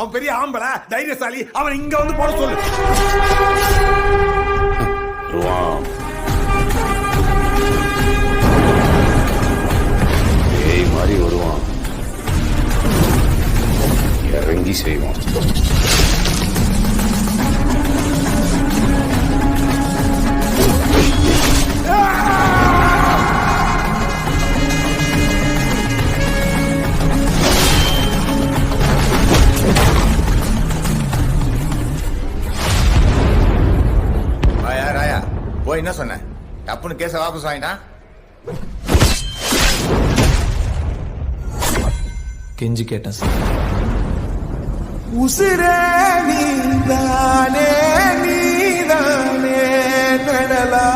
அவன் பெரிய ஆம்பளை தைரியசாலி, அவன் இங்க வந்து போட சொல்லு. ஏய் மாதிரி வருவான், இறங்கி செய்வான். ராயா போய் என்ன சொன்ன? தப்புன்னு கேஸ வாபஸ் வாங்கிட்டான். கெஞ்சி கேட்டேன் சார். உசிரே நீதானே நீதானே நடலா